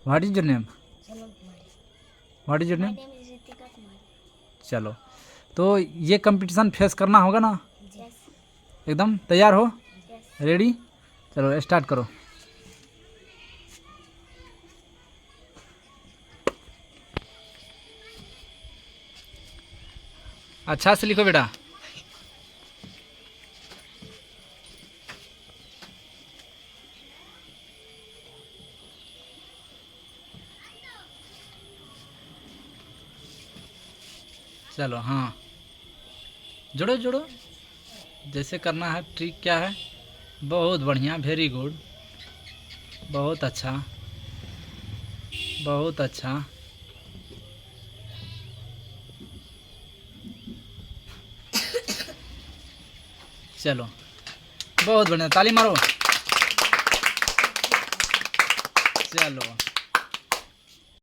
What is your name? What is your name? चलो, तो ये कंपटीशन फेस करना होगा ना? एकदम तैयार हो? रेडी? चलो स्टार्ट करो। अच्छा से लिखो बेटा। चलो हाँ, जोड़ो जोड़ो, जैसे करना है। ट्रिक क्या है? बहुत बढ़िया, वेरी गुड, बहुत अच्छा, बहुत अच्छा। चलो बहुत बढ़िया, ताली मारो। चलो